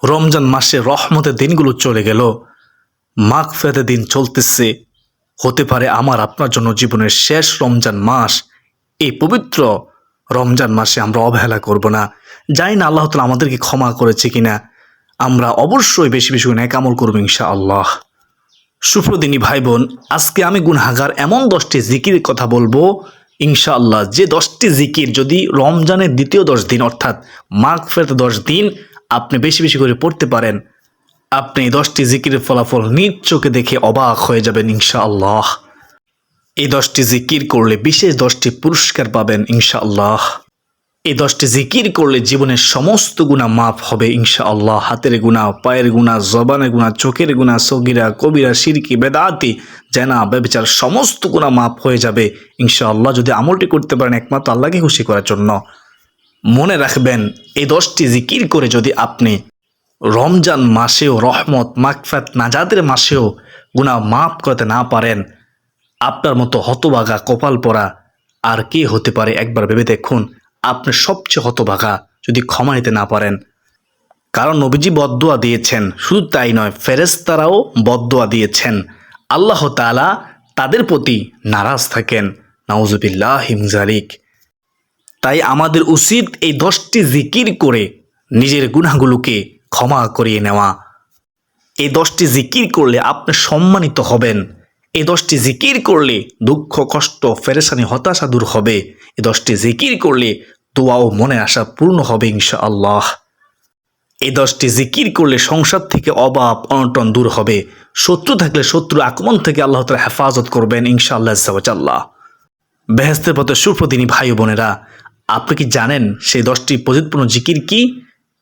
রমজান মাসে রহমতের দিনগুলো চলে গেল, মাগফিরাতের দিন চলতেছে। হতে পারে আমার আপনার জন্য জীবনের শেষ রমজান মাস। এই পবিত্র রমজান মাসে আমরা অবহেলা করব না। জানি না আল্লাহ তাআলা আমাদেরকে ক্ষমা করেছে কিনা। আমরা অবশ্যই বেশি বেশি নেক আমল করব ইনশাআল্লাহ। সুপ্রদিনী ভাই বোন, আজকে আমি গুনাহগার এমন 10টি জিকিরের কথা বলবো ইনশাআল্লাহ, যে 10টি জিকির যদি রমজানের দ্বিতীয় 10 দিন অর্থাৎ মাগফিরাতের 10 দিন আপনি বেশি বেশি করে পড়তে পারেন, আপনি 10টি জিকিরের ফলাফল নিজ চোখে দেখে অবাক হয়ে যাবেন ইনশাআল্লাহ। এই 10টি জিকির করলে বিশেষ 10টি পুরস্কার পাবেন ইনশাআল্লাহ। এই 10টি জিকির করলে জীবনের সমস্ত গুনাহ মাফ হবে ইনশাআল্লাহ। হাতের গুনাহ, পায়ের গুনাহ, জবানের গুনাহ, চোখের গুনাহ, সগীরা কবিরা, শিরকি, বেদাতি, জেনা, ব্যভিচার সমস্ত গুনাহ মাফ হয়ে যাবে ইনশাআল্লাহ, যদি আমলটি করতে পারেন একমাত্র আল্লাহকে খুশি করার জন্য। মনে রাখবেন, এই 10টি জিকির করে যদি আপনি রমজান মাসেও রহমত, মাগফিরাত, নাজাতের মাসেও গুনাহ মাফ করতে না পারেন, আপনার মতো হতভাগা, কপাল পরা আর কে হতে পারে? একবার ভেবে দেখুন, আপনি সবচেয়ে হতভাগা যদি ক্ষমা নিতে না পারেন। কারণ নবীজি বদদুয়া দিয়েছেন, শুধু তাই নয়, ফেরেশতারাও বদদুয়া দিয়েছেন। আল্লাহ তাআলা তাদের প্রতি নারাজ থাকেন, নাউজুবিল্লাহি মিন যালিক। তাই আমাদের উচিত এই 10টি জিকির করে নিজের গুনাহগুলোকে ক্ষমা করিয়ে নেওয়া। এই 10টি জিকির করলে আপনি সম্মানিত হবেন। এই 10টি জিকির করলে দুঃখ, কষ্ট, পেরেশানি, হতাশা দূর হবে। এই 10টি জিকির করলে দোয়া ও মনের আশা পূর্ণ হবে ইনশাআল্লাহ। এই 10টি জিকির করলে সংসার থেকে অভাব অনটন দূর হবে। শত্রু থাকলে শত্রু আক্রমণ থেকে আল্লাহ তাআলা হেফাজত করবেন ইনশাআল্লাহ আজ্জা ওয়া জাল্লা। বেহেশতের পথে সুপ্রদিনী ভাই বোনেরা, আপনি কি জানেন সেই 10টি প্রযোজনপূর্ণ জিকির কি?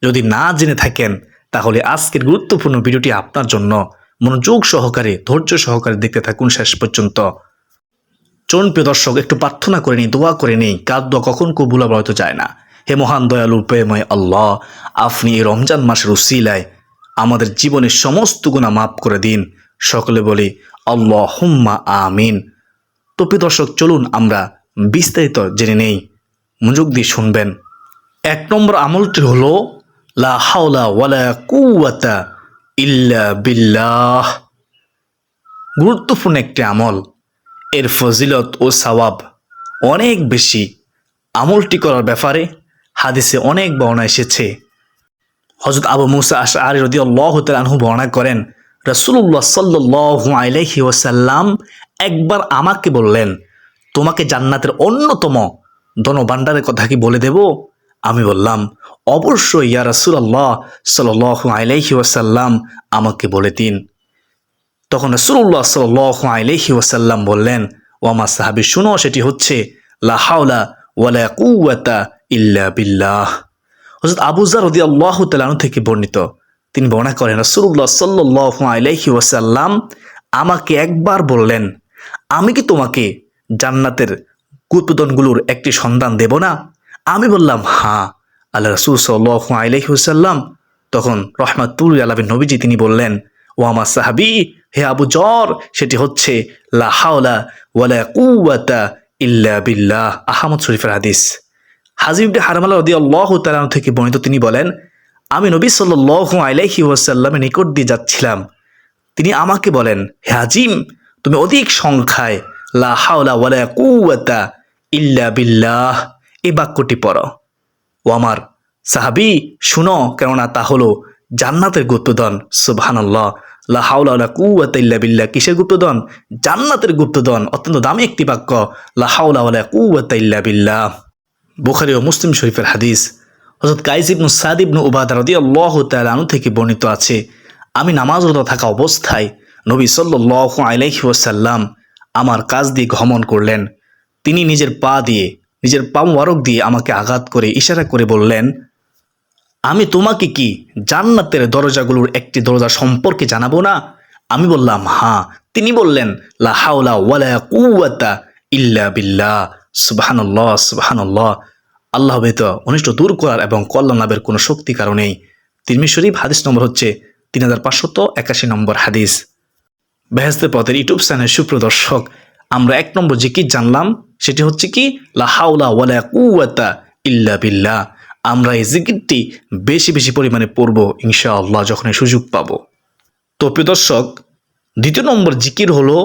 যদি না জেনে থাকেন তাহলে আজকের গুরুত্বপূর্ণ ভিডিওটি আপনার জন্য। মনোযোগ সহকারে, ধৈর্য সহকারে দেখতে থাকুন শেষ পর্যন্ত। চলুন প্রিয় দর্শক, একটু প্রার্থনা করে নিই, দোয়া করে নিই। কার দোয়া কখন কবুল হবে হয়তো যায় না। হে মহান দয়ালু প্রেমময় আল্লাহ, আপনি এই রমজান মাসের উসিলায় আমাদের জীবনের সমস্ত গুনাহ মাফ করে দিন। সকলে বলি আল্লাহুম্মা আমিন। তো প্রিয় দর্শক, চলুন আমরা বিস্তারিত জেনে নেই। মনোযোগ দিয়ে শুনবেন। 1 নম্বর আমলটি হলো লা হাওলা ওয়ালা কুওয়াতা ইল্লা বিল্লাহ। গুরুত্বপূর্ণ একটি আমল, এর ফজিলত ও সওয়াব অনেক বেশি। আমলটি করার ব্যাপারে হাদিসে অনেক বর্ণনা এসেছে। হযরত আবু মুসা আশআরী রাদিয়াল্লাহু তাআলা আনহু বর্ণনা করেন, রাসূলুল্লাহ সাল্লাল্লাহু আলাইহি ওয়াসাল্লাম একবার আমাকে বললেন, তোমাকে জান্নাতের অন্যতম ধনভাণ্ডারের কথা কি বলে দেব? আমি বললাম, অবশ্যই ইয়া রাসূলুল্লাহ সাল্লাল্লাহু আলাইহি ওয়াসাল্লাম, আমাকে বলে দিন। তখন রাসূলুল্লাহ সাল্লাল্লাহু আলাইহি ওয়াসাল্লাম বললেন, ও আমার সাহাবী শুনো, সেটি হচ্ছে লা হাওলা ওয়ালা কুওয়াতা ইল্লা বিল্লাহ। হযরত আবু যর রাদিয়াল্লাহু তাআলা আনহু থেকে বর্ণিত, তিনি বর্ণনা করেন, রাসূলুল্লাহ সাল্লাল্লাহু আলাইহি ওয়াসাল্লাম আমাকে একবার বললেন, আমি কি তোমাকে জান্নাতের গুপ্তধনগুলোর একটি সন্ধান দেব না? আমি বললাম, হ্যাঁ। আল্লাহ রাসূল সাল্লাল্লাহু আলাইহি ওয়াসাল্লাম তখন রাহমাতুল লিল আলামিন নবীজি তিনি বললেন, ও আমার সাহাবী, হে আবু যর, সেটি হচ্ছে লা হাওলা ওয়ালা কুওয়াতা ইল্লা বিল্লাহ। আহমদ শরীফের হাদিস। হাজিব ইবনে হারমালা রাদিয়াল্লাহু তাআলা থেকে বর্ণিত, তিনি বলেন, আমি নবী সাল্লাল্লাহু আলাইহি ওয়াসাল্লামের নিকট দিয়ে যাচ্ছিলাম। তিনি আমাকে বলেন, হে হাজিম, তুমি অধিক সংখ্যায় লা হাওলা ওয়ালা কুওয়াতা ইল্লা বিল্লাহ এই বাক্যটি পড়ো। ও আমার সাহাবী, শুনো, কেননা তা হলো জান্নাতের গুপ্তধন। সুবহানাল্লাহ। লা হাওলা ওয়ালা কুওয়াতা ইল্লা বিল্লাহ কিসের গুপ্তধন? জান্নাতের গুপ্তধন। অত্যন্ত দামি একটি বাক্য, লা হাওলা ওয়ালা কুওয়াতা ইল্লা বিল্লাহ। বুখারী ও মুসলিম শরীফের হাদিস। হযরত কাইস ইবনে সাদ ইবনে উবাদা রাদিয়াল্লাহু তাআলা আনহু থেকে বর্ণিত আছে, আমি নামাজরত থাকা অবস্থায় নবী সাল্লাল্লাহু আলাইহি ওয়াসাল্লাম আমার কাছ দিয়ে গমন করলেন। তিনি নিজের পা মোবারক দিয়ে আমাকে আঘাত করে ইশারা করে বললেন, আমি তোমাকে কি জান্নাতের দরজাগুলোর একটি দরজা সম্পর্কে জানাবো না? আমি বললাম, হ্যাঁ। তিনি বললেন, লা হাওলা ওয়ালা কুওয়াতা ইল্লা বিল্লাহ। সুবহানাল্লাহ, সুবহানাল্লাহ। আল্লাহ ব্যতীত অনিষ্ট দূর করার এবং কল্যাণ লাভের কোনো শক্তি কারণেই। তিরমিজি শরীফ, হাদিস নম্বর হচ্ছে 3581 নম্বর হাদিস। বেহেশতের পথের ইউটিউব চ্যানেল সুপ্রদর্শক, আমরা 1 নম্বর জিকির জানলাম, সেটি হচ্ছে কি লা হাওলা ওয়ালা কুওয়াতা ইল্লা বিল্লাহ। আমরা এই জিকিরটি বেশি বেশি পরিমাণে পড়ব ইনশাআল্লাহ যখন সুযোগ পাব। তো প্রিয় দর্শক, দ্বিতীয় নম্বর জিকির হলো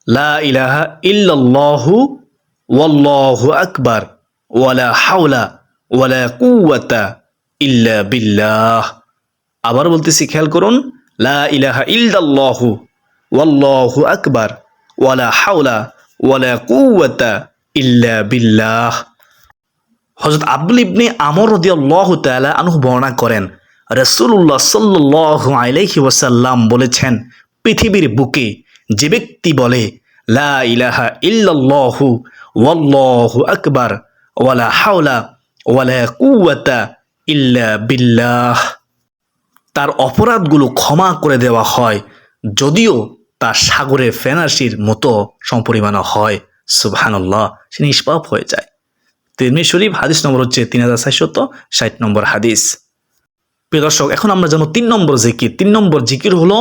লা ইলাহা ইল্লাল্লাহু ওয়াল্লাহু আকবার ওয়ালা হাওলা ওয়ালা কুওয়াতা ইল্লা বিল্লাহ। আবার বলতেছি, খেয়াল করুন, লা ইলাহা ইল্লাল্লাহু ওয়াল্লাহু আকবার ওয়ালা হাওলা ওয়ালা কুওয়াতা ইল্লা বিল্লাহ। হযরত আব্দুল ইবনে আমর রাদিয়াল্লাহু তাআলা আনহু বর্ণনা করেন, রাসূলুল্লাহ সাল্লাল্লাহু আলাইহি ওয়াসাল্লাম বলেছেন, পৃথিবীর বুকে যে ব্যক্তি বলে লা ইলাহা ইল্লাল্লাহু ওয়াল্লাহু আকবার ওয়ালা হাওলা ওয়ালা কুওয়াতা ইল্লা বিল্লাহ, তার অপরাধগুলো ক্ষমা করে দেওয়া হয়, যদিও তা সাগরের ফেনাসির মতো সমপরিমাণ হয়। সুবহানাল্লাহ, সে নিষ্পাপ হয়ে যায়। তিরমিজি শরীফ হাদিস নম্বর হচ্ছে 3460 নম্বর হাদিস। প্রিয় দর্শক, এখন আমরা জানো 3 নম্বর জিকির। 3 নম্বর জিকির হলো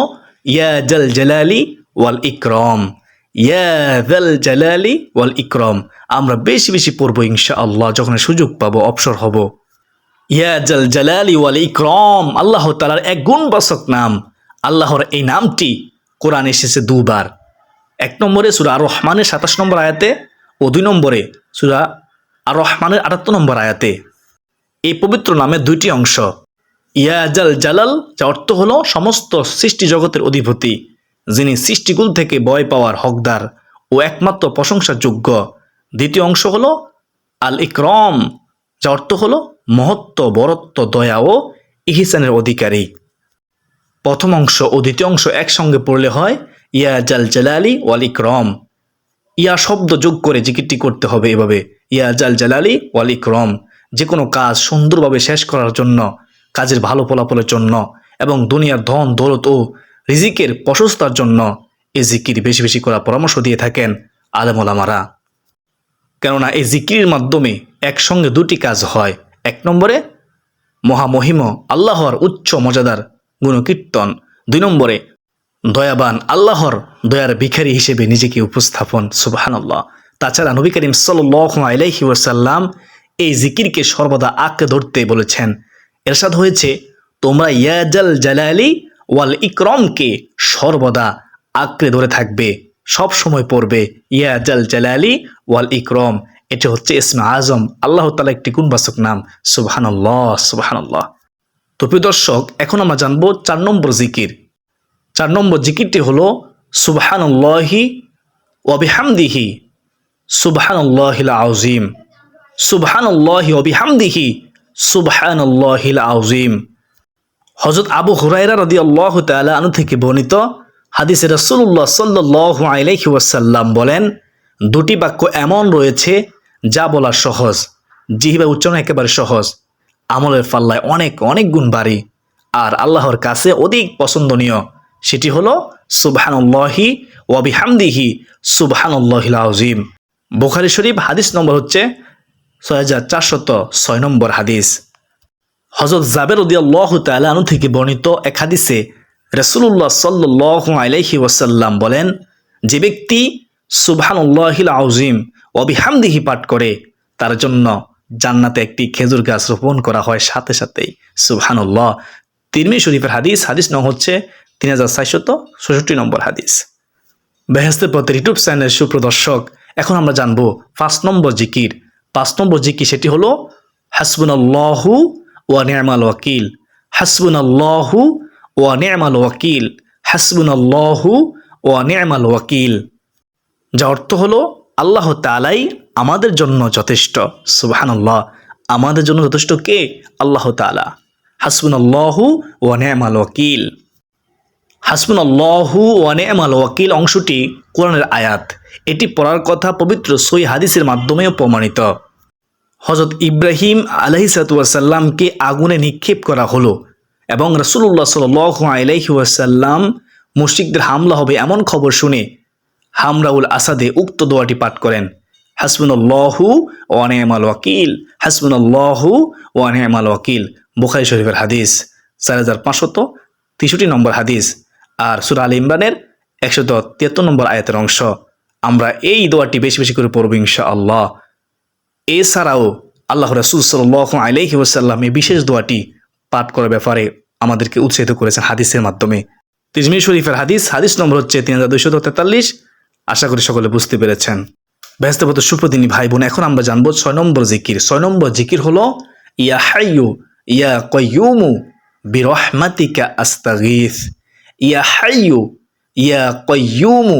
ইয়া জাল জালালি ওয়াল ইকরাম। ইয়া জাল জালালি ওয়াল ইকরাম আমরা বেশি বেশি পড়বো ইনশাআল্লাহ যখন সুযোগ পাবো, অবসর হব। ইয়া জাল জালালি ওয়াল ইকরাম আল্লাহ তাআলার এক গুণবাচক নাম। আল্লাহর এই নামটি কোরআনে এসেছে 2 বার। 1 নম্বরে সূরা আর রহমানের 27 নম্বর আয়াতে ও 2 নম্বরে সূরা আর রহমানের 78 নম্বর আয়াতে। এই পবিত্র নামে 2টি অংশ। ইয়া জাল জালাল, যা অর্থ হলো সমস্ত সৃষ্টি জগতের অধিপতি, যিনি সৃষ্টিকুল থেকে ভয় পাওয়ার হকদার ও একমাত্র প্রশংসার যোগ্য। দ্বিতীয় অংশ হলো আল ইকরাম, যা অর্থ হলো মহত্ব, বরত্ব, দয়া ও ইহসানের অধিকারী। প্রথম অংশ ও দ্বিতীয় অংশ একসঙ্গে পড়লে হয় ইয়া জাল জালালি ওয়াল ইকরাম। ইয়া শব্দ যোগ করে জিকিরটি করতে হবে এভাবে, ইয়া জাল জালালি ওয়াল ইকরাম। যে কোনো কাজ সুন্দরভাবে শেষ করার জন্য, কাজের ভালো ফলাফলের জন্য এবং দুনিয়ার ধন দৌলত ও রিজিকের প্রশস্তার জন্য এই জিকির বেশি বেশি করার পরামর্শ দিয়ে থাকেন আলেম ওলামারা। কেননা এই জিকিরের মাধ্যমে একসঙ্গে 2টি কাজ হয়। 1 নম্বরে মহামহিম আল্লাহর উচ্চ মর্যাদার গুণকীর্তন, 2 নম্বরে দয়াবান আল্লাহর দয়ার ভিখারি হিসেবে নিজেকে উপস্থাপন। সুবহানাল্লাহ। তাছাড়া নবী করিম সাল্লাল্লাহু আলাইহি ওয়াসাল্লাম এই জিকিরকে সর্বদা আঁকড়ে ধরতে বলেছেন। ইরশাদ হয়েছে, তোমরা ইয়া জাল জালালি ওয়াল ইকরামকে সর্বদা আঁকড়ে ধরে থাকবে, সব সময় পড়বে ইয়া জাল জালালি ওয়াল ইকরাম। এটা হচ্ছে ইসমে আজম, আল্লাহ তাআলা একটি গুণবাচক নাম। সুবহানাল্লাহ, সুবহানাল্লাহ। তো প্রিয় দর্শক, এখন আমরা জানবো 4 নম্বর জিকির। 4 নম্বর জিকিরটি হলো সুবহানাল্লাহি ওয়া বিহামদিহি সুবহানাল্লাহিল আযীম। সুবহানাল্লাহি ওয়া বিহামদিহি সুবহানাল্লাহিল আযীম। হযরত আবু হুরায়রা রাদিয়াল্লাহু তাআলা আনহু থেকে বর্ণিত হাদিসে রাসূলুল্লাহ সাল্লাল্লাহু আলাইহি ওয়াসাল্লাম বলেন, 2টি বাক্য এমন রয়েছে যা বলা সহজ, জিহ্বা উচ্চারণ একেবারে সহজ, আমলের পাল্লায় অনেক অনেক গুণ ভারী আর আল্লাহর কাছে অধিক পছন্দনীয়। সেটি হলো সুবহানাল্লাহি ওয়া বিহামদিহি সুবহানাল্লাহিল আযীম। বুখারী শরীফ হাদিস নম্বর হচ্ছে 6406 নম্বর হাদিস। হযরত জাবের রাদিয়াল্লাহু তাআলা আনহু থেকে বর্ণিত এক হাদিসে রাসূলুল্লাহ সাল্লাল্লাহু আলাইহি ওয়াসাল্লাম বলেন, যে ব্যক্তি সুবহানাল্লাহিল আযীম ওয়া বিহামদিহি পাঠ করে তার জন্য জান্নাতে একটি খেজুর গাছ রোপণ করা হয় সাথে সাথেই। সুবহানাল্লাহ। তিরমিজি শরীফের হাদিস, হাদিস নং হচ্ছে 3466 নম্বর হাদিস। বেহেশতের পথের ইউটিউব চ্যানেল সুপ্রদর্শক, এখন আমরা জানবো 5 নম্বর জিকির। 5 নম্বর জিকির সেটি হলো হাসবুনাল্লাহু ওয়া নি'মাল ওয়াকিল। হাসবুনাল্লাহু ওয়া নি'মাল ওয়াকিল। হাসবুনাল্লাহু ওয়া নি'মাল ওয়াকিল, যা অর্থ হলো আল্লাহ তাআলাই আমাদের জন্য যথেষ্ট। সুবহানাল্লাহ। আমাদের জন্য যথেষ্ট কে? আল্লাহ তাআলা। হাসবুনাল্লাহু ওয়া নি'মাল ওয়াকিল। হাসবুনাল্লাহু ওয়া নি'মাল ওয়াকিল অংশটি কোরআনের আয়াত। এটি পড়ার কথা পবিত্র সহিহ হাদিসের মাধ্যমেও প্রমাণিত। হযরত ইব্রাহিম আলাইহিসসালাতু ওয়াসাল্লামকে আগুনে নিক্ষেপ করা হলো এবং রাসূলুল্লাহ সাল্লাল্লাহু আলাইহি ওয়াসাল্লাম মুশরিকদের হামলা হবে এমন খবর শুনে হামরাউল আসাদে উক্ত দোয়াটি পাঠ করেন, হাসবুনাল্লাহু ওয়া নি'মাল ওয়াকিল। হাসবুনাল্লাহু ওয়া নি'মাল ওয়াকিল। বুখারী শরীফের হাদিস 4563 নম্বর হাদিস। আর সূরা আলে ইমরানের 173 নম্বর আয়াতের অংশ। আমরা এই দোয়াটি বেশি বেশি করে পড়ব ইনশাআল্লাহ। এছাড়াও আল্লাহ রাসূল সাল্লাল্লাহু আলাইহি ওয়াসাল্লাম এই বিশেষ দোয়াটি পাঠ করার ব্যাপারে আমাদেরকে উৎসাহিত করেছেন হাদিসের মাধ্যমে। তিরমিজি শরীফের হাদিস নম্বর হচ্ছে 3243। আশা করি সকলে বুঝতে পেরেছেন। ব্যস্তবত সুপ্রদিনী ভাই বোন, এখন আমরা জানবো 6 নম্বর জিকির। 6 নম্বর জিকির হলো ইয়া হাইয়ু ইয়া কাইয়ুমু বিরহমাতিকা আস্তাগীথ। ইয়া হাইয়ু ইয়া কাইয়ুমু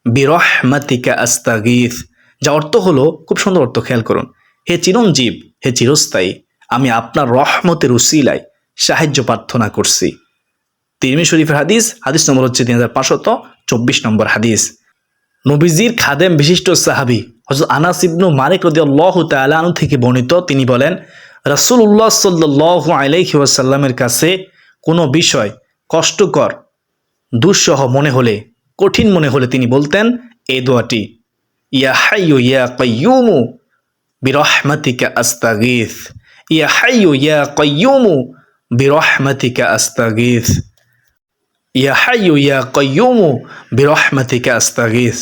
বিরহমাতিকা আস্তাগীথ, যা অর্থ হলো, খুব সুন্দর অর্থ, খেয়াল করুন, হে চিরঞ্জীব, হে চিরস্থায়ী, আমি আপনার রহমতের উসিলায় সাহায্য প্রার্থনা করছি। তিরমিজি শরীফের হাদিস নম্বর হচ্ছে 3524 নম্বর হাদিস। নবীজির খাদেম বিশিষ্ট সাহাবী হযরত আনাস ইবনু মালিক রাদিয়াল্লাহু তাআলা আনহু থেকে বর্ণিত, তিনি বলেন, রাসূলুল্লাহ সাল্লাল্লাহু আলাইহি ওয়াসাল্লামের কাছে কোনো বিষয় কষ্টকর, দুঃসহ মনে হলে, কঠিন মনে হলে তিনি বলতেন এই দোয়াটি, ইয়া হাইয়ু ইয়া কাইয়ুমু বিরহমাতিকা আস্তাগীথ। ইয়া হাইয়ু ইয়া কাইয়ুমু বিরহমাতিকা আস্তাগীথ। ইয়া হাইয়ু ইয়া কাইয়ুমু বিরহমাতিকা আস্তাগীথ,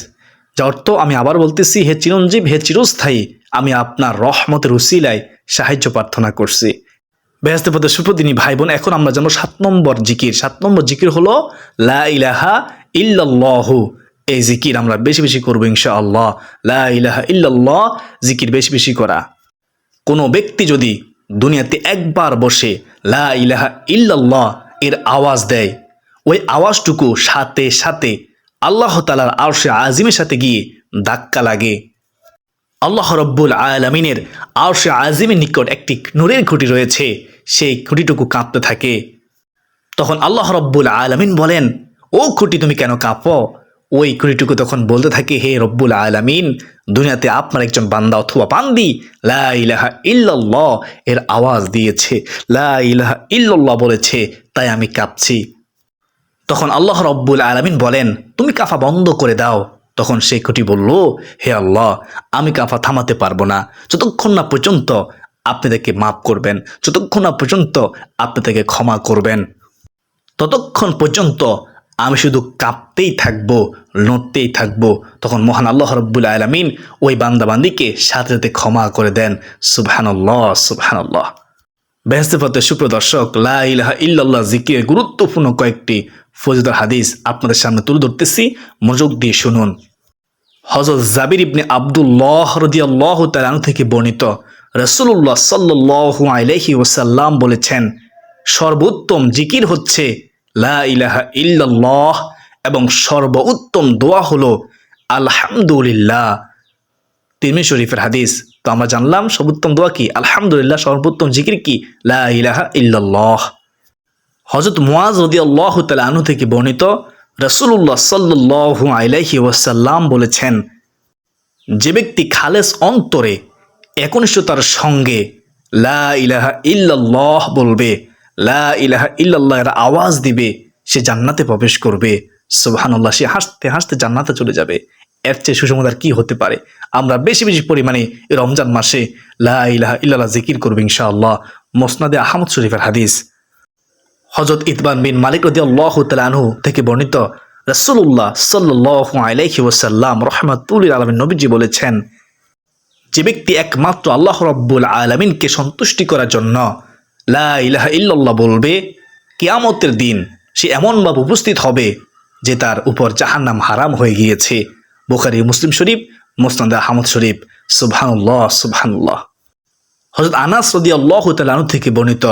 যার অর্থ, আমি আবার বলতেছি, হে চিরঞ্জীব, হে চিরস্থায়ী, আমি আপনার রহমতের উসিলায় সাহায্য প্রার্থনা করছি। বেহেশতের পথে সুপ্রদিনী ভাই বোন, এখন আমরা জানবো 7 নম্বর জিকির। 7 নম্বর জিকির হলো লা ইলাহা ইল্লাল্লাহু। এই জিকির আমরা বেশি বেশি করবো ইনশাআল্লাহ। লা ইলাহা ইল্লাল্লাহ জিকির বেশি বেশি করা। কোনো ব্যক্তি যদি দুনিয়াতে একবার বসে লা ইলাহা ইল্লাল্লাহ এর আওয়াজ দেয়, ওই আওয়াজটুকু সাথে সাথে আল্লাহ তাআলার আরশে আজিমের সাথে গিয়ে ধাক্কা লাগে। আল্লাহ রব্বুল আলামিনের আরশে আজিমের নিকট একটি নূরের খুঁটি রয়েছে, সেই খুঁটিটুকু কাঁপতে থাকে। তখন আল্লাহ রব্বুল আলামিন বলেন, ও খুঁটি, তুমি কেন কাঁপো? ওই খুঁটিটুকু তখন বলতে থাকে, হে রব্বুল আলামিন, দুনিয়াতে আপনার একজন বান্দা অথবা বান্দি লা ইলাহা ইল্লাল্লাহ এর আওয়াজ দিয়েছে, লা ইলাহা ইল্লাল্লাহ বলেছে, তাই আমি কাঁপছি। তখন আল্লাহ রব্বুল আলামিন বলেন, তুমি কাঁপা বন্ধ করে দাও। তখন সেই খুঁটি বলল, হে আল্লাহ, আমি কাঁপা থামাতে পারবো না যতক্ষণ না পর্যন্ত আপনি তাকে মাফ করবেন, যতক্ষণ না পর্যন্ত আপনি তাকে ক্ষমা করবেন, ততক্ষণ পর্যন্ত আমি শুধু কাঁপতেই থাকবো, নড়তেই থাকবো। তখন মহান আল্লাহ রব্বুল আলামিন ওই বান্দাবান্দিকে সাথে সাথে ক্ষমা করে দেন। সুবহানাল্লাহ, সুবহানাল্লাহ। বেহেশতের পথে সুপ্রদর্শক, লা ইলাহা ইল্লাল্লাহ জিকিরের গুরুত্বপূর্ণ কয়েকটি ফজিলতের হাদিস আপনাদের সামনে তুলে ধরতেছি, মনোযোগ দিয়ে শুনুন। হযরত জাবির ইবনে আব্দুল্লাহ রাদিয়াল্লাহু তাআলা আনহু থেকে বর্ণিত, রাসূলুল্লাহ সাল্লাল্লাহু আলাইহি ওয়াসাল্লাম বলেছেন, সর্বোত্তম জিকির হচ্ছে লা ইলাহা ইল্লাল্লাহ এবং সর্বোত্তম দোয়া হলো আলহামদুলিল্লাহ। তিরমিজি শরীফের হাদিস। তো আমরা জানলাম সর্বোত্তম দোয়া কি, আলহামদুলিল্লাহ। সর্বোত্তম জিকির কি, লা ইলাহা ইল্লাল্লাহ। হযরত মুআজ রাদিয়াল্লাহু তাআলা আনহু থেকে বর্ণিত, রাসূলুল্লাহ সাল্লাল্লাহু আলাইহি ওয়াসাল্লাম বলেছেন, যে ব্যক্তি খালেস অন্তরে একনিষ্ঠতার সঙ্গে লা ইলাহা ইল্লাল্লাহ বলবে, লা ইলাহা ইল্লাল্লাহ এর আওয়াজ দিবে, সে জান্নাতে প্রবেশ করবে। সুবহানাল্লাহ, সে হাসতে হাসতে জান্নাতে চলে যাবে। এর চেয়ে সুসংবাদ কি হতে পারে? আমরা বেশি বেশি পরিমাণে এই রমজান মাসে লা ইলাহা ইল্লাল্লাহ জিকির করব ইনশাআল্লাহ। মুসনাদে আহমদ শরীফের হাদিস। হযরত ইতবান বিন মালিক রাদিয়াল্লাহু তাআলা আনহু থেকে বর্ণিত, রাসূলুল্লাহ সাল্লাল্লাহু আলাইহি ওয়াসাল্লাম রাহমাতুল লিল আলামিন নবীজি বলেছেন, যে ব্যক্তি একমাত্র আল্লাহ রাব্বুল আলামিনকে সন্তুষ্টি করার জন্য লা ইলাহা ইল্লাল্লাহ বলবে, কিয়ামতের দিন সে এমনভাবে উপস্থিত হবে যে তার উপর জাহান্নাম হারাম হয়ে গিয়েছে। বুখারী, মুসলিম শরীফ, মুসনাদে আহমদ শরীফ। সুবহানাল্লাহ, সুবহানাল্লাহ। হযরত আনাস রাদিয়াল্লাহু তাআলা আনহু থেকে বর্ণিত,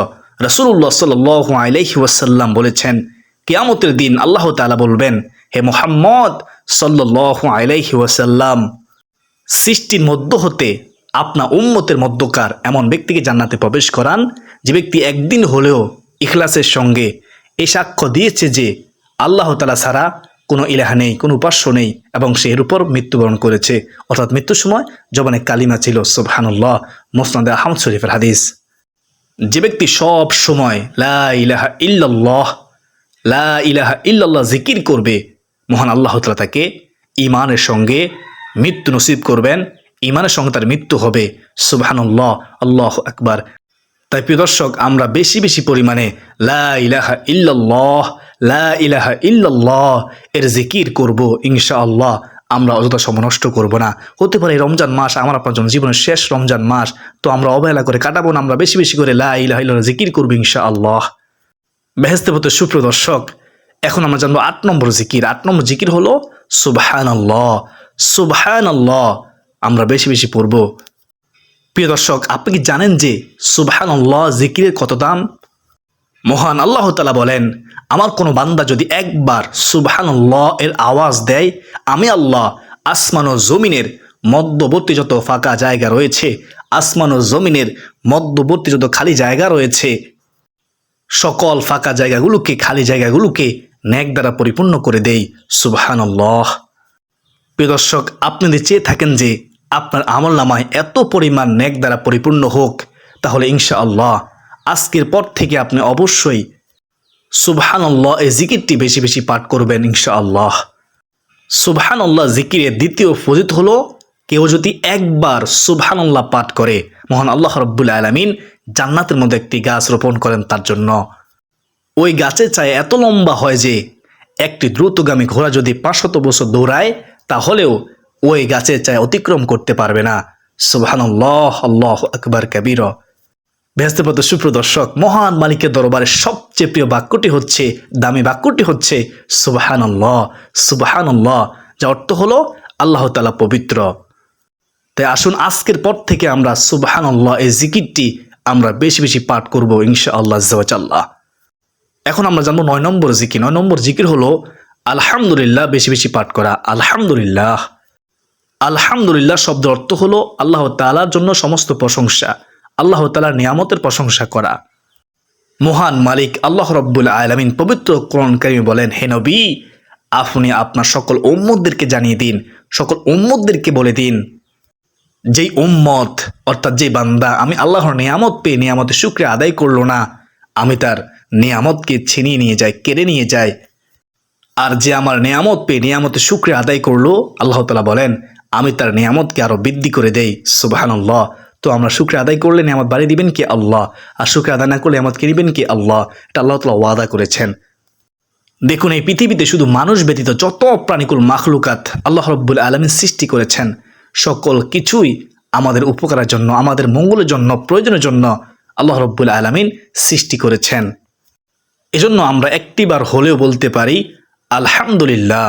রাসূলুল্লাহ সাল্লাল্লাহু আলাইহি ওয়াসাল্লাম বলেছেন, কিয়ামতের দিন আল্লাহ তাআলা বলবেন, হে মুহাম্মদ সাল্লাল্লাহু আলাইহি ওয়াসাল্লাম, সৃষ্টির মধ্য হতে আপনার উম্মতের মধ্যকার এমন ব্যক্তিকে জান্নাতে প্রবেশ করান যে ব্যক্তি একদিন হলেও ইখলাসের সঙ্গে এই সাক্ষ্য দিয়েছে যে আল্লাহ তাআলা ছাড়া কোনো ইলাহ নেই, কোনো উপাস্য নেই, এবং সে এর উপর মৃত্যুবরণ করেছে, অর্থাৎ মৃত্যুর সময় জবানে কালিমা ছিল। সুবহানাল্লাহ, মুসনাদে আহমদ শরীফের হাদিস। যে ব্যক্তি সব সময় লা ইলাহা ইল্লাল্লাহ, লা ইলাহা ইল্লাল্লাহ জিকির করবে, মহান আল্লাহ তাআলা তাকে ঈমানের সঙ্গে মৃত্যু নসিব করবেন, ঈমানের সঙ্গে তার মৃত্যু হবে। সুবহানাল্লাহ, আল্লাহু আকবার। তাই প্রিয় দর্শক, আমরা বেশি বেশি পরিমাণে লা ইলাহা ইল্লাল্লাহ, লা ইলাহা ইল্লাল্লাহ এর জিকির করব ইনশাআল্লাহ। আমরা অযথা সময় নষ্ট করব না। হতে পারে এই রমজান মাস আমার আপনার জন্য জীবনের শেষ রমজান মাস, তো আমরা অবহেলা করে কাটাবো না, আমরা বেশি বেশি করে লা ইলাহা ইল্লাল্লাহ জিকির করবো ইনশাআল্লাহ। বেহেশতে পথে সুপ্রিয় দর্শক, এখন আমরা জানবো 8 নম্বর জিকির। 8 নম্বর জিকির হলো সুবহানাল্লাহ। সুবহানাল্লাহ আমরা বেশি বেশি পড়ব। প্রিয় দর্শক, আপনি কি জানেন যে সুবহানাল্লাহ জিকিরের কত দাম? মহান আল্লাহ তাআলা বলেন, আমার কোনো বান্দা যদি একবার সুবহানাল্লাহ এর আওয়াজ দেয়, আমি আল্লাহ আসমান ও জমিনের মধ্যবর্তী যত ফাঁকা জায়গা রয়েছে, আসমান ও জমিনের মধ্যবর্তী যত খালি জায়গা রয়েছে, সকল ফাঁকা জায়গাগুলোকে, খালি জায়গাগুলোকে নেক দ্বারা পরিপূর্ণ করে দেই। সুবহানাল্লাহ। প্রিয় দর্শক, আপনি যদি চেয়ে থাকেন যে আপনার আমলনামায় এত পরিমাণ নেক দ্বারা পরিপূর্ণ হোক, তাহলে ইনশাআল্লাহ আজকের পর থেকে আপনি অবশ্যই সুবহানাল্লাহ এই জিকিরটি বেশি বেশি পাঠ করবেন ইনশাআল্লাহ। সুবহানাল্লাহ জিকিরের দ্বিতীয় ফজিলত হলো, কেউ যদি একবার সুবহানাল্লাহ পাঠ করে, মহান আল্লাহ রাব্বুল আলামিন জান্নাতের মধ্যে একটি গাছ রোপণ করেন তার জন্য। ওই গাছের চায় এত লম্বা হয় যে একটি দ্রুতগামী ঘোড়া যদি 500 বছর দৌড়ায়, তাহলেও ওই গাছের চায় অতিক্রম করতে পারবে না। সুবহানাল্লাহ, আল্লাহু আকবার কাবীরা। বেহেশতের সুপ্রদর্শক, মহান মালিকের দরবারে সবচেয়ে প্রিয় বাক্যটি হচ্ছে, দামি বাক্যটি হচ্ছে সুবহানাল্লাহ। সুবহানাল্লাহ, যার অর্থ হলো আল্লাহ তাআলা পবিত্র। তাই আসুন আজকের পর থেকে আমরা সুবহানাল্লাহ এই জিকিরটি আমরা বেশি বেশি পাঠ করব ইনশাআল্লাহ আযজা ওয়া জাল্লা। এখন আমরা জানবো 9 নম্বর জিকির। 9 নম্বর জিকির হলো আলহামদুলিল্লাহ বেশি বেশি পাঠ করা। আলহামদুলিল্লাহ। আলহামদুলিল্লাহ শব্দের অর্থ হলো আল্লাহ তাআলার জন্য সমস্ত প্রশংসা, আল্লাহ তাআলার নিয়ামতের প্রশংসা করা। মহান মালিক আল্লাহ রাব্বুল আলামিন পবিত্র কোরআন কারীমে বলেন, হে নবী, আপনি আপনার সকল উম্মতদেরকে জানিয়ে দিন, সকল উম্মতদেরকে বলে দিন, যেই উম্মত অর্থাৎ যে বান্দা আমি আল্লাহর নিয়ামত পেয়ে নিয়ামতের শুকরিয়া আদায় করলো না, আমি তার নিয়ামতকে ছিনিয়ে নিয়ে যাই, কেড়ে নিয়ে যাই। আর যে আমার নিয়ামত পেয়ে নিয়ামতের শুকরিয়া আদায় করলো, আল্লাহ তাআলা বলেন আমি তার নিয়ামতকে আরো বৃদ্ধি করে দেই। সুবহানাল্লাহ। তো আমরা শুকরিয়া আদায় করলে নিয়ামত বাড়িয়ে দিবেন কি আল্লাহ, আর শুকরিয়া আদায় না করলে নিয়ামত কেড়ে নেবেন কি আল্লাহ। এটা আল্লাহ তাআলা ওয়াদা করেছেন। দেখুন, এই পৃথিবীতে শুধু মানুষ ব্যতীত যত প্রাণীকুল মাখলুকাত আল্লাহ রাব্বুল আলামিন সৃষ্টি করেছেন, সকল কিছুই আমাদের উপকারের জন্য, আমাদের মঙ্গলের জন্য, প্রয়োজনের জন্য আল্লাহ রাব্বুল আলামিন সৃষ্টি করেছেন। এজন্য আমরা একটিবার হলেও বলতে পারি আলহামদুলিল্লাহ।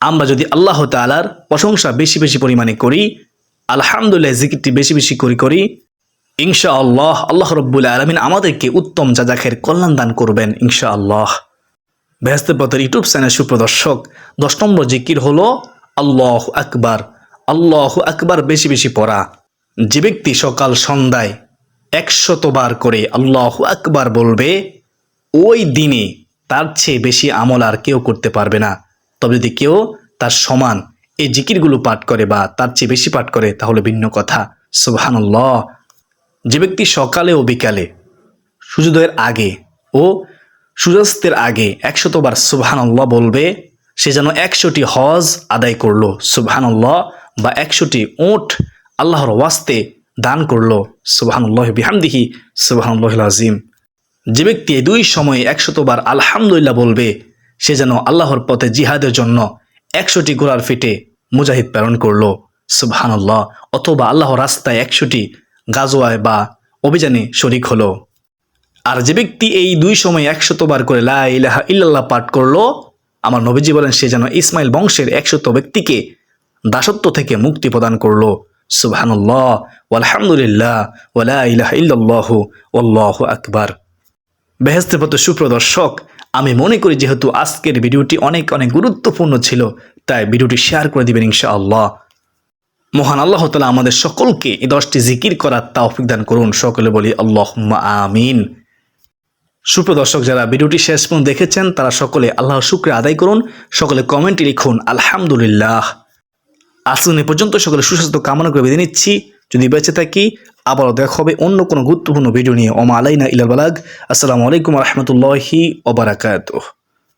আমরা যদি আল্লাহ তাআলার প্রশংসা বেশি বেশি পরিমাণে করি, আলহামদুলিল্লাহ জিকিরটি বেশি বেশি করি, ইনশাআল্লাহ আল্লাহ রাব্বুল আলামিন আমাদেরকে উত্তম জাযাখের কল্যাণ দান করবেন ইনশাআল্লাহ। বেহেশতের পথের ইউটিউব চ্যানেল সুপ্রদর্শক, 10 নম্বর জিকির হলো আল্লাহু আকবার। আল্লাহু আকবার বেশি বেশি পড়া। যে ব্যক্তি সকাল সন্ধ্যায় 100 বার করে আল্লাহু আকবার বলবে, ওই দিনে তার চেয়ে বেশি আমল আর কেউ করতে পারবে না। তবে যদি কেউ তার সমান এই জিকিরগুলো পাঠ করে বা তার চেয়ে বেশি পাঠ করে, তাহলে ভিন্ন কথা। সুবহানাল্লাহ। যে ব্যক্তি সকালে ও বিকালে, সূর্যোদয়ের আগে ও সূর্যাস্তের আগে 100 বার সুবহানাল্লাহ বলবে, সে যেন 100টি হজ আদায় করলো। সুবহানাল্লাহ। বা 100টি উট আল্লাহর ওয়াস্তে দান করলো। সুবহানাল্লাহি বিহামদিহি সুবহানাল্লাহিল আযীম। যে ব্যক্তি এই দুই সময়ে 100 বার আলহামদুলিল্লাহ বলবে, সে যেন আল্লাহর পথে জিহাদের জন্য 100টি ঘোড়ার ফিটে মুজাহিদ প্রেরণ করলো। সুবহানাল্লাহ। অথবা আল্লাহর রাস্তায় 100টি গাজওয়ায় বা অভিযানে শরিক হলো। আর যে ব্যক্তি এই দুই সময় 100 বার করে লা ইলাহা ইল্লাল্লাহ পাঠ করলো, আমার নবীজি বলেন সে যেন ইসমাইল বংশের 100 ব্যক্তিকে দাসত্ব থেকে মুক্তি প্রদান করলো। সুবহানাল্লাহ ওয়ালহামদুলিল্লাহ ওয়া লা ইলাহা ইল্লাল্লাহু ওয়াল্লাহু আকবার। বেহেশতের পথে সুপ্রদর্শক, আমি মনে করি যেহেতু আজকের ভিডিওটি অনেক অনেক গুরুত্বপূর্ণ ছিল, তাই ভিডিওটি শেয়ার করে দিবেন ইনশাআল্লাহ। মহান আল্লাহ তাআলা আমাদের সকলকে এই 10টি জিকির করার তৌফিক দান করুন। সকলে বলি আল্লাহুম্মা আমিন। সুপ্রদর্শক, যারা ভিডিওটি শেষ পর্যন্ত দেখেছেন তারা সকলে আল্লাহর শুকরিয়া আদায় করুন। সকলে কমেন্টে লিখুন আলহামদুলিল্লাহ। আসুন এ পর্যন্ত সকলে সুস্বাস্থ্য কামনা করে বিদায় নিচ্ছি। যদি বেঁচে থাকি আবারও দেখা হবে অন্য কোনো গুরুত্বপূর্ণ ভিডিও নিয়ে। ওমা আলাইনা ইল্লাল বালাগ। আসসালামু আলাইকুম ওয়া রাহমাতুল্লাহি ওয়া বারাকাতুহু।